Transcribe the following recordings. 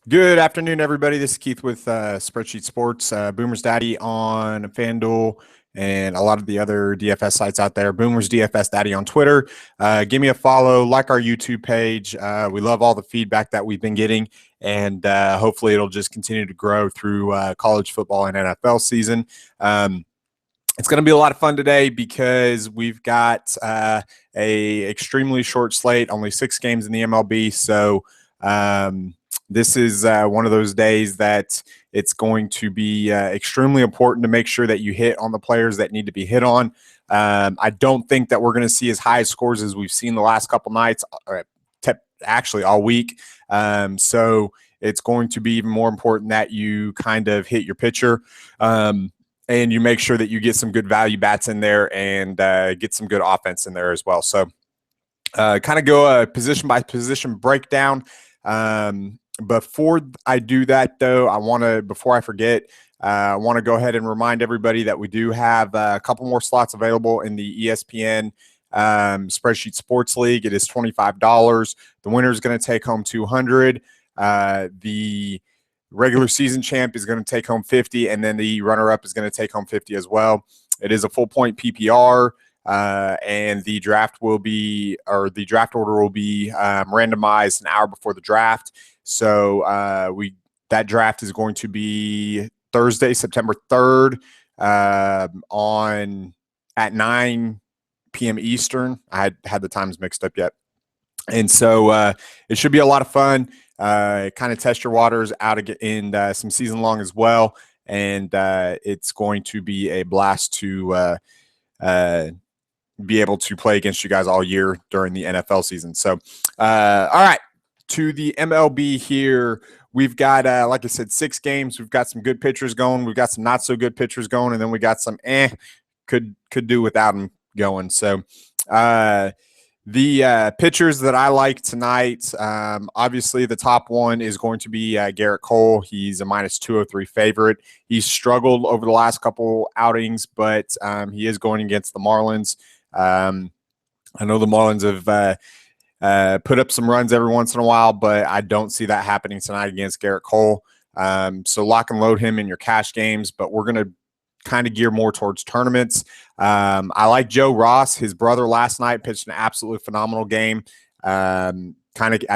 Good afternoon, everybody. This is Keith with Spreadsheet Sports, Boomersdaddy on FanDuel, and a lot of the other DFS sites out there. Boomers DFS Daddy on Twitter. Give me a follow, like our YouTube page. We love all the feedback that we've been getting, and hopefully it'll just continue to grow through college football and NFL season. It's going to be a lot of fun today because we've got a extremely short slate, only 6 games in the MLB, so this is one of those days that it's going to be extremely important to make sure that you hit on the players that need to be hit on. I don't think that we're going to see as high scores as we've seen the last couple nights, actually all week. So it's going to be even more important that you kind of hit your pitcher. And you make sure that you get some good value bats in there and get some good offense in there as well. So kind of go position by position breakdown. Before I do that, though, before I forget, I want to go ahead and remind everybody that we do have a couple more slots available in the ESPN Spreadsheet Sports League. It is $25. The winner is going to take home $200. The regular season champ is going to take home $50, and then the runner-up is going to take home $50 as well. It is a full-point PPR. And the draft order will be randomized an hour before the draft. So that draft is going to be Thursday, September 3rd, at 9 p.m. Eastern. I had the times mixed up yet, and so it should be a lot of fun. Kind of test your waters out in some season long as well, and it's going to be a blast to be able to play against you guys all year during the NFL season. So, all right, to the MLB here. We've got, like I said, 6 games. We've got some good pitchers going. We've got some not so good pitchers going, and then we got some could do without them going. So, the pitchers that I like tonight, obviously the top one is going to be Garrett Cole. He's a -203 favorite. He's struggled over the last couple outings, but he is going against the Marlins. I know the Marlins have put up some runs every once in a while, but I don't see that happening tonight against Garrett Cole. So lock and load him in your cash games, but we're going to kind of gear more towards tournaments. I like Joe Ross. His brother last night pitched an absolutely phenomenal game. I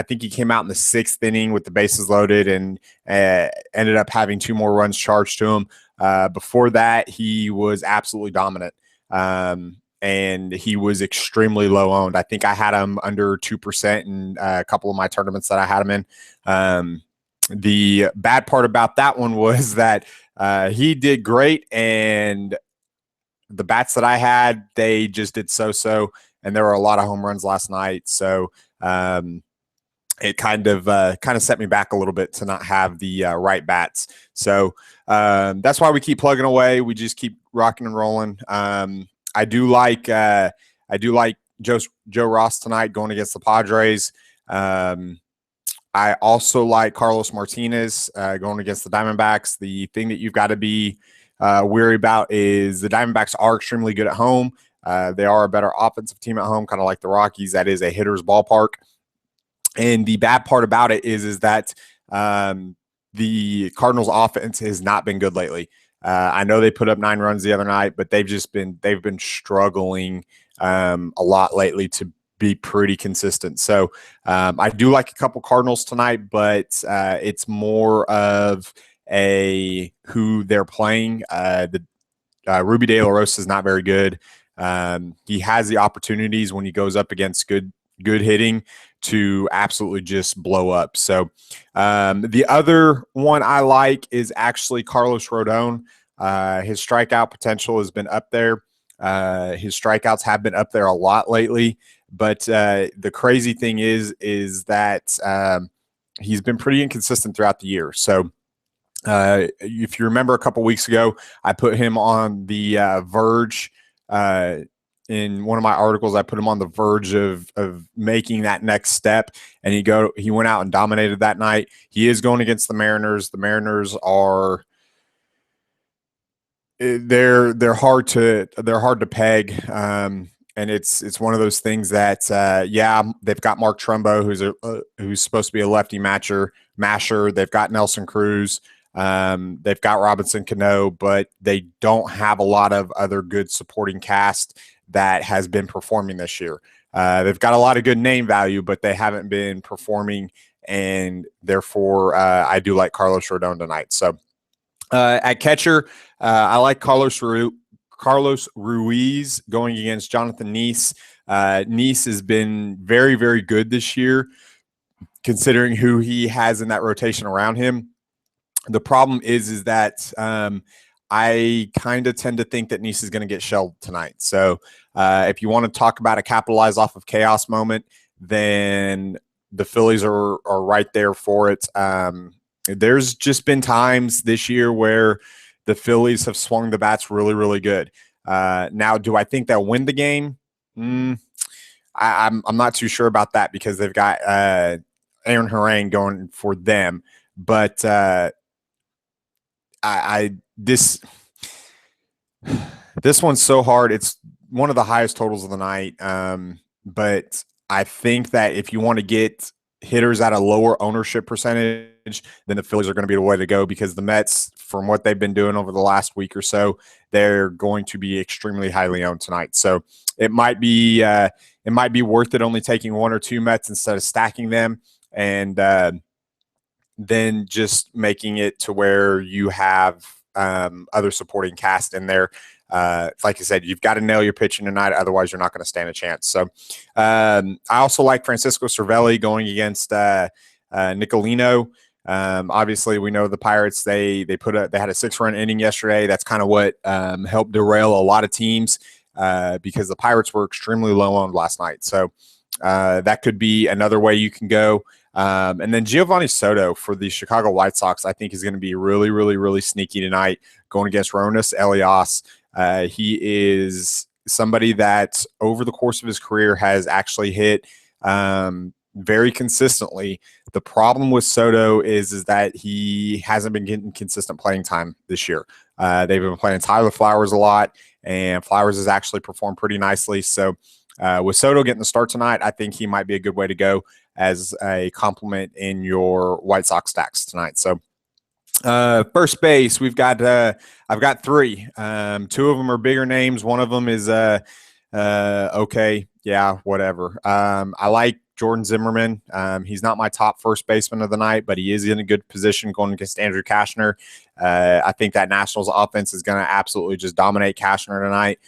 think he came out in the 6th inning with the bases loaded and ended up having 2 more runs charged to him. Before that, he was absolutely dominant. And he was extremely low owned. I think I had him under 2% in a couple of my tournaments that I had him in. The bad part about that one was that he did great, and the bats that I had, they just did so, and there were a lot of home runs last night. So it kind of set me back a little bit to not have the right bats. So that's why we keep plugging away. We just keep rocking and rolling. I do like Joe Ross tonight going against the Padres. I also like Carlos Martinez going against the Diamondbacks. The thing that you've got to be weary about is the Diamondbacks are extremely good at home. They are a better offensive team at home, kind of like the Rockies. That is a hitter's ballpark. And the bad part about it is that the Cardinals offense has not been good lately. I know they put up 9 runs the other night, but they've been struggling a lot lately to be pretty consistent. So I do like a couple Cardinals tonight, but it's more of who they're playing. Ruby De La Rosa is not very good. He has the opportunities when he goes up against good hitting to absolutely just blow up. So the other one I like is actually Carlos Rodon. His strikeout potential has been up there. His strikeouts have been up there a lot lately. But the crazy thing is that he's been pretty inconsistent throughout the year. So if you remember a couple weeks ago, I put him on the verge. In one of my articles, I put him on the verge of making that next step, and he went out and dominated that night. He is going against the Mariners. The Mariners are they're hard to peg. And it's one of those things that they've got Mark Trumbo, who's supposed to be a lefty masher. They've got Nelson Cruz. They've got Robinson Cano, but they don't have a lot of other good supporting cast that has been performing this year. They've got a lot of good name value, but they haven't been performing, and therefore I do like Carlos Rodon tonight. So at catcher, I like Carlos Ruiz going against Jonathan Neese. Neese has been very, very good this year, considering who he has in that rotation around him. The problem is that I kind of tend to think that Neese is going to get shelled tonight. So if you want to talk about a capitalize off of chaos moment, then the Phillies are right there for it. There's just been times this year where the Phillies have swung the bats really, really good. Now, do I think they'll win the game? I'm not too sure about that because they've got Aaron Harang going for them. But this one's so hard. It's one of the highest totals of the night. But I think that if you want to get hitters at a lower ownership percentage, then the Phillies are going to be the way to go, because the Mets, from what they've been doing over the last week or so, they're going to be extremely highly owned tonight. So it might be worth it only taking one or two Mets instead of stacking them, and then just making it to where you have other supporting cast in there. Like I said, you've got to nail your pitching tonight, otherwise you're not going to stand a chance. So I also like Francisco Cervelli going against Nicolino. Obviously, we know the Pirates. They had a 6-run inning yesterday. That's kind of what helped derail a lot of teams because the Pirates were extremely low owned last night. So that could be another way you can go. And then Giovanni Soto for the Chicago White Sox, I think, is going to be really, really, really sneaky tonight going against Ronis Elias. He is somebody that over the course of his career has actually hit very consistently. The problem with Soto is that he hasn't been getting consistent playing time this year. They've been playing Tyler Flowers a lot, and Flowers has actually performed pretty nicely. So with Soto getting the start tonight, I think he might be a good way to go as a complement in your White Sox stacks tonight. So first base, I've got three. Two of them are bigger names. One of them is okay, yeah, whatever. I like Jordan Zimmerman. He's not my top first baseman of the night, but he is in a good position going against Andrew Cashner. I think that Nationals offense is going to absolutely just dominate Cashner tonight.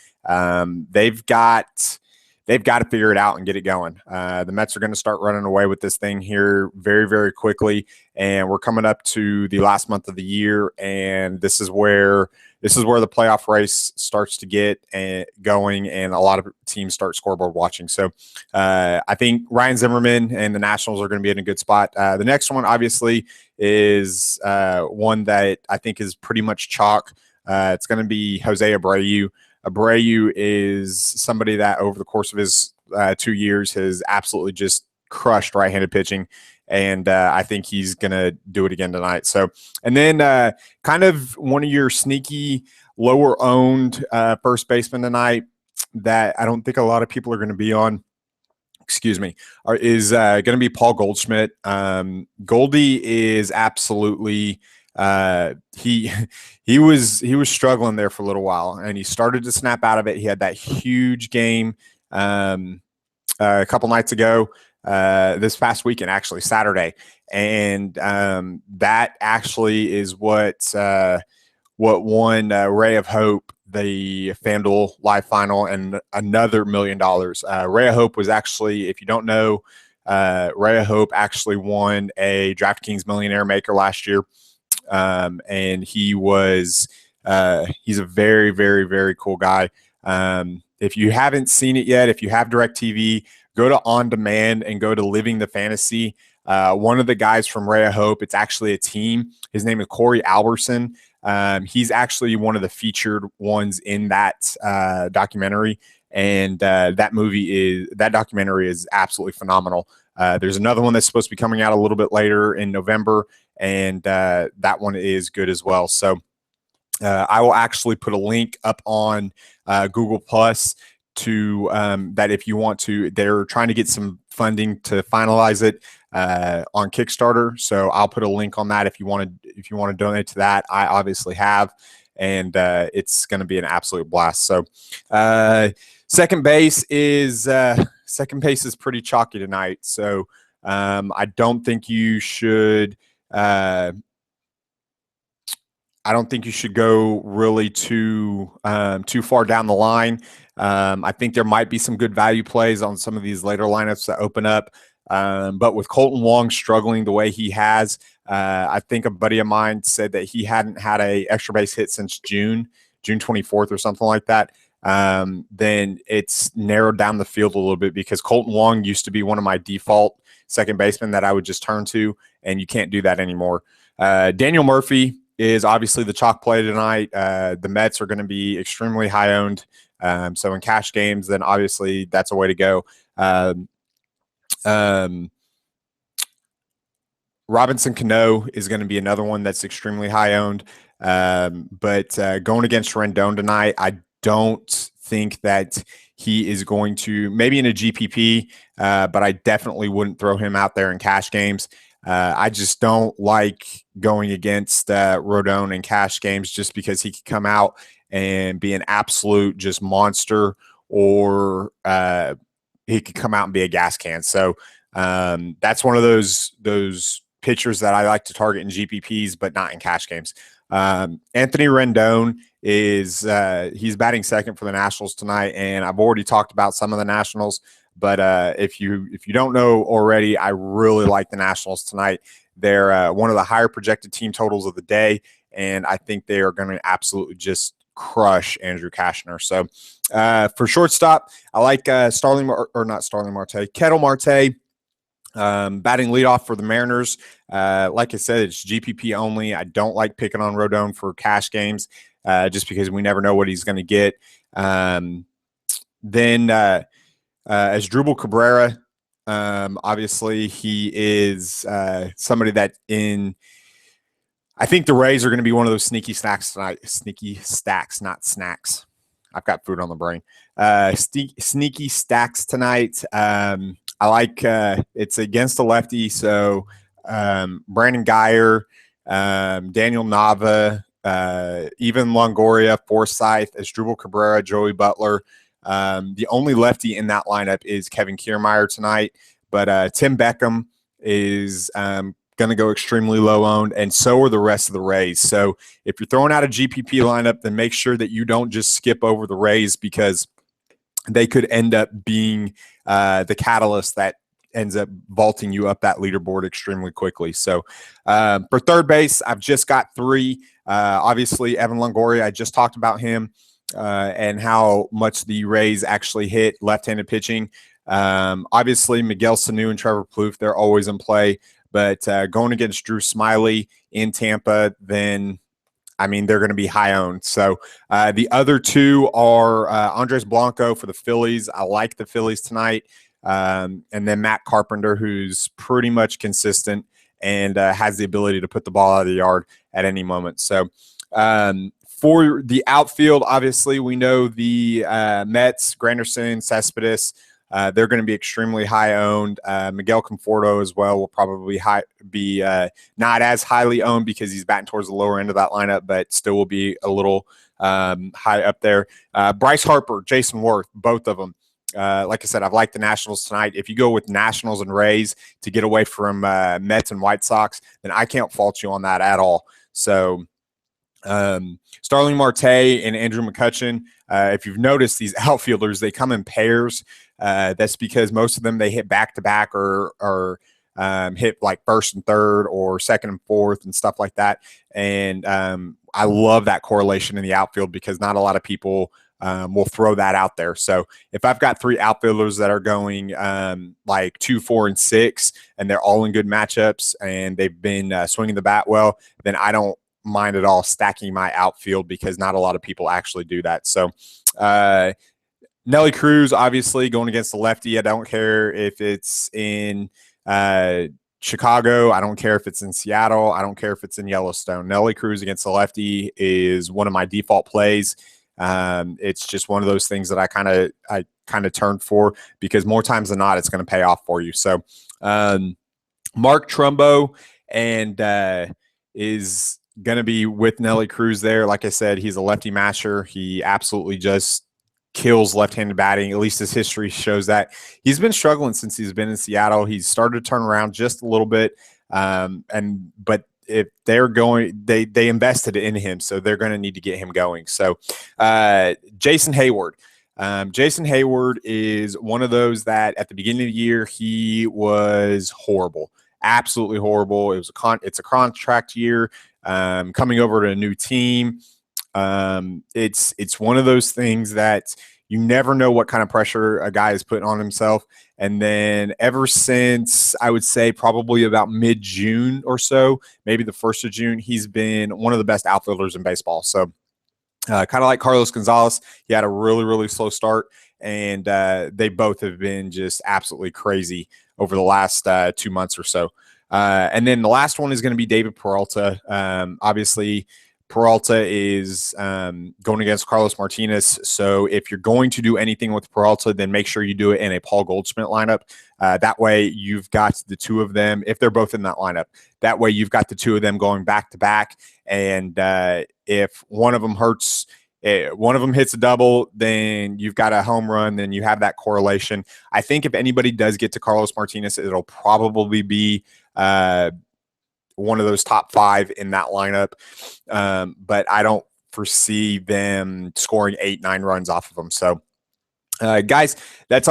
They've got to figure it out and get it going. The Mets are going to start running away with this thing here very, very quickly, and we're coming up to the last month of the year, and this is where the playoff race starts to get going, and a lot of teams start scoreboard watching. So I think Ryan Zimmerman and the Nationals are going to be in a good spot. The next one, obviously, is one that I think is pretty much chalk. It's going to be Jose Abreu. Abreu is somebody that over the course of his 2 years has absolutely just crushed right-handed pitching, and I think he's going to do it again tonight. So, and then kind of one of your sneaky lower-owned first baseman tonight that I don't think a lot of people are going to be on, is going to be Paul Goldschmidt. Goldie is absolutely he was struggling there for a little while, and he started to snap out of it. He had that huge game a couple nights ago, this past weekend, actually Saturday, and that actually is what won Ray of Hope the FanDuel Live Final and another $1 million. Ray of Hope was actually, if you don't know, Ray of Hope actually won a DraftKings Millionaire Maker last year. And he's a very, very, very cool guy. If you haven't seen it yet, if you have DirecTV, go to On Demand and go to Living the Fantasy. One of the guys from Ray of Hope, it's actually a team. His name is Corey Alberson. He's actually one of the featured ones in that documentary. And that documentary is absolutely phenomenal. There's another one that's supposed to be coming out a little bit later in November, and that one is good as well. So I will actually put a link up on Google Plus to that if you want to, they're trying to get some funding to finalize it on Kickstarter. So I'll put a link on that if you want to donate to that. I obviously have, and it's going to be an absolute blast. So second base is pretty chalky tonight. So I don't think you should. I don't think you should go really too far down the line. I think there might be some good value plays on some of these later lineups that open up. But with Colton Wong struggling the way he has, I think a buddy of mine said that he hadn't had a extra base hit since June 24th or something like that. Then it's narrowed down the field a little bit because Colton Wong used to be one of my default second basemen that I would just turn to, and you can't do that anymore. Daniel Murphy is obviously the chalk play tonight. The Mets are going to be extremely high owned. So in cash games, then obviously that's a way to go. Robinson Cano is going to be another one that's extremely high owned. But going against Rendon tonight, I don't think that he is going to, maybe in a GPP, but I definitely wouldn't throw him out there in cash games. I just don't like going against Rodon in cash games just because he could come out and be an absolute just monster, or he could come out and be a gas can. So that's one of those pitchers that I like to target in GPPs, but not in cash games. Anthony Rendon is he's batting second for the Nationals tonight, and I've already talked about some of the Nationals. But if you don't know already, I really like the Nationals tonight. They're one of the higher projected team totals of the day, and I think they are going to absolutely just crush Andrew Cashner. So for shortstop, I like Ketel Marte. Batting leadoff for the Mariners. Like I said, it's GPP only. I don't like picking on Rodon for cash games just because we never know what he's going to get. Then as Drupal Cabrera, obviously he is somebody that I think the Rays are going to be one of those sneaky stacks tonight. Sneaky stacks, not snacks. I've got food on the brain. Sneaky stacks tonight. I like it's against the lefty, so Brandon Guyer, Daniel Nava, even Longoria, Forsythe, Asdrubal Cabrera, Joey Butler. The only lefty in that lineup is Kevin Kiermaier tonight, but Tim Beckham is going to go extremely low owned, and so are the rest of the Rays. So if you're throwing out a GPP lineup, then make sure that you don't just skip over the Rays, because they could end up being the catalyst that ends up vaulting you up that leaderboard extremely quickly. So for third base, I've just got three. Obviously, Evan Longoria, I just talked about him and how much the Rays actually hit left-handed pitching. Obviously, Miguel Sanu and Trevor Plouffe, they're always in play. But going against Drew Smyly in Tampa, then I mean, they're going to be high owned. So the other two are Andres Blanco for the Phillies. I like the Phillies tonight. And then Matt Carpenter, who's pretty much consistent and has the ability to put the ball out of the yard at any moment. So for the outfield, obviously, we know the Mets, Granderson, Cespedes, they're going to be extremely high owned. Miguel Conforto as well will probably be not as highly owned because he's batting towards the lower end of that lineup, but still will be a little high up there. Bryce Harper, Jason Worth, both of them. Like I said, I've liked the Nationals tonight. If you go with Nationals and Rays to get away from Mets and White Sox, then I can't fault you on that at all. So Starling Marte and Andrew McCutchen, if you've noticed, these outfielders, they come in pairs. That's because most of them, they hit back-to-back or hit like first and third or second and fourth and stuff like that. And I love that correlation in the outfield because not a lot of people will throw that out there. So if I've got three outfielders that are going like 2, 4, and 6, and they're all in good matchups and they've been swinging the bat well, then I don't mind at all stacking my outfield because not a lot of people actually do that. So Nelly Cruz, obviously going against the lefty. I don't care if it's in Chicago. I don't care if it's in Seattle. I don't care if it's in Yellowstone. Nelly Cruz against the lefty is one of my default plays. It's just one of those things that I kind of turned for, because more times than not, it's going to pay off for you. So Mark Trumbo is going to be with Nelly Cruz there. Like I said, he's a lefty masher. He absolutely just kills left-handed batting. At least his history shows that. He's been struggling since he's been in Seattle. He's started to turn around just a little bit, but if they're going, they invested in him, so they're going to need to get him going. So Jason Hayward. Jason Hayward is one of those that at the beginning of the year, he was horrible, absolutely horrible. It's a contract year, coming over to a new team. It's one of those things that you never know what kind of pressure a guy is putting on himself. And then ever since, I would say probably about mid-June or so, maybe the 1st of June, he's been one of the best outfielders in baseball. So kind of like Carlos Gonzalez, he had a really, really slow start, and they both have been just absolutely crazy over the last 2 months or so. And then the last one is going to be David Peralta. Obviously, Peralta is going against Carlos Martinez. So if you're going to do anything with Peralta, then make sure you do it in a Paul Goldschmidt lineup. That way you've got the two of them, if they're both in that lineup. That way you've got the two of them going back to back. And if one of them hurts, one of them hits a double, then you've got a home run, then you have that correlation. I think if anybody does get to Carlos Martinez, it'll probably be one of those top 5 in that lineup. But I don't foresee them scoring 8-9 runs off of them. So, guys, that's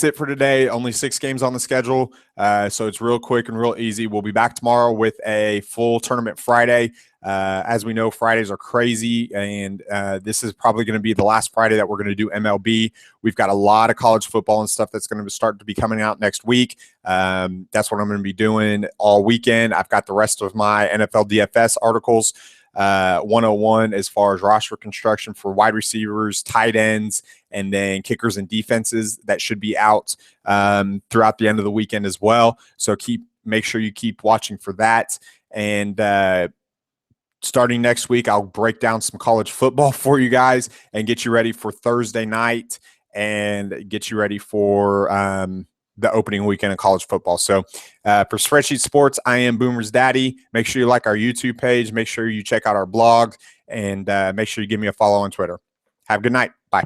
it for today. Only 6 games on the schedule. So it's real quick and real easy. We'll be back tomorrow with a full tournament Friday. As we know, Fridays are crazy, and this is probably going to be the last Friday that we're going to do MLB. We've got a lot of college football and stuff that's going to start to be coming out next week. That's what I'm going to be doing all weekend. I've got the rest of my NFL DFS articles, 101 as far as roster construction for wide receivers, tight ends, and then kickers and defenses that should be out throughout the end of the weekend as well. So make sure you keep watching for that. And starting next week, I'll break down some college football for you guys and get you ready for Thursday night and get you ready for the opening weekend of college football. So for Spreadsheet Sports, I am Boomersdaddy. Make sure you like our YouTube page. Make sure you check out our blog, and make sure you give me a follow on Twitter. Have a good night. Bye.